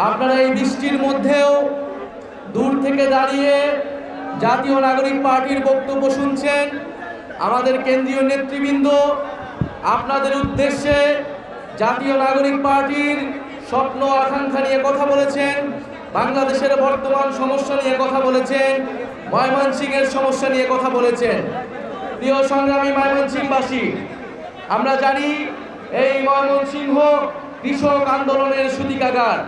আপনারা এই বৃষ্টির মধ্যেও দূর থেকে দাঁড়িয়ে জাতীয় নাগরিক পার্টির বক্তব্য শুনছেন। আমাদের কেন্দ্রীয় নেতৃবৃন্দ আপনাদের উদ্দেশ্যে জাতীয় নাগরিক পার্টির স্বপ্ন আকাঙ্ক্ষা নিয়ে কথা বলেছেন, বাংলাদেশের বর্তমান সমস্যা নিয়ে কথা বলেছেন, ময়মনসিংহের সমস্যা নিয়ে কথা বলেছেন। প্রিয় সংগ্রামী ময়মনসিংহবাসী, আমরা জানি এই ময়মনসিংহ কৃষক আন্দোলনের সূতিকাগার।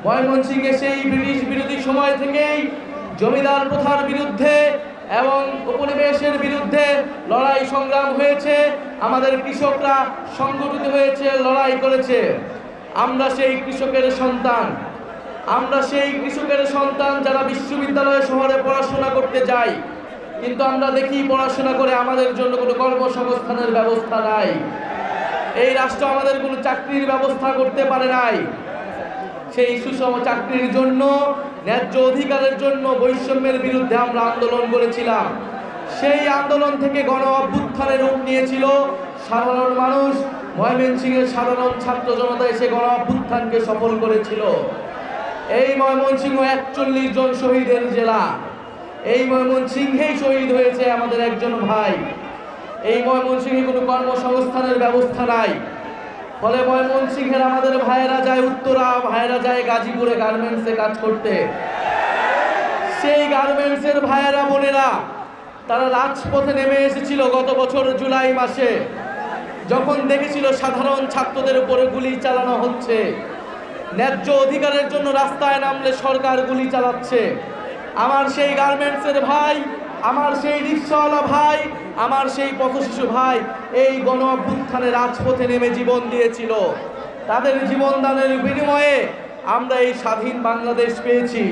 ময়মনসিংহে সেই ব্রিটিশ বিরোধী সময় থেকেই জমিদার প্রথার বিরুদ্ধে এবং উপনিবেশের বিরুদ্ধে লড়াই সংগ্রাম হয়েছে। আমাদের কৃষকরা সংগঠিত হয়েছে, লড়াই করেছে। আমরা সেই কৃষকের সন্তান যারা বিশ্ববিদ্যালয় শহরে পড়াশোনা করতে যাই, কিন্তু আমরা দেখি পড়াশোনা করে আমাদের জন্য কোনো কর্মসংস্থানের ব্যবস্থা নাই। এই রাষ্ট্র আমাদের কোনো চাকরির ব্যবস্থা করতে পারে নাই। সেই সুষম চাকরির জন্য, ন্যায্য অধিকারের জন্য, বৈষম্যের বিরুদ্ধে আমরা আন্দোলন করেছিলাম। সেই আন্দোলন থেকে গণ অভ্যুত্থানের রূপ নিয়েছিল সাধারণ মানুষ। ময়মনসিংহের সাধারণ ছাত্র জনতা এসে গণ অভ্যুত্থানকে সফল করেছিল। এই ময়মনসিংহ 41 জন শহীদের জেলা। এই ময়মনসিংহেই শহীদ হয়েছে আমাদের একজন ভাই। এই ময়মনসিংহে কোনো কর্মসংস্থানের ব্যবস্থা নাই। ফলে ময়মনসিংহের আমাদের ভাইয়েরা যায় উত্তরা, ভাইয়েরা যায় গাজীপুরে গার্মেন্টসে কাজ করতে। সেই গার্মেন্টসের ভাইয়েরা বোনেরা তারা রাজপথে নেমে এসেছিল গত বছর জুলাই মাসে, যখন দেখেছিল সাধারণ ছাত্রদের উপরে গুলি চালানো হচ্ছে। ন্যায্য অধিকারের জন্য রাস্তায় নামলে সরকার গুলি চালাচ্ছে। আমার সেই গার্মেন্টসের ভাই, আমার সেই রিক্সাওয়ালা ভাই, আমার সেই পথশিশু ভাই এই গণ অভ্যুত্থানে রাজপথে নেমে জীবন দিয়েছিল। তাদের জীবনদানের বিনিময়ে আমরা এই স্বাধীন বাংলাদেশ পেয়েছি।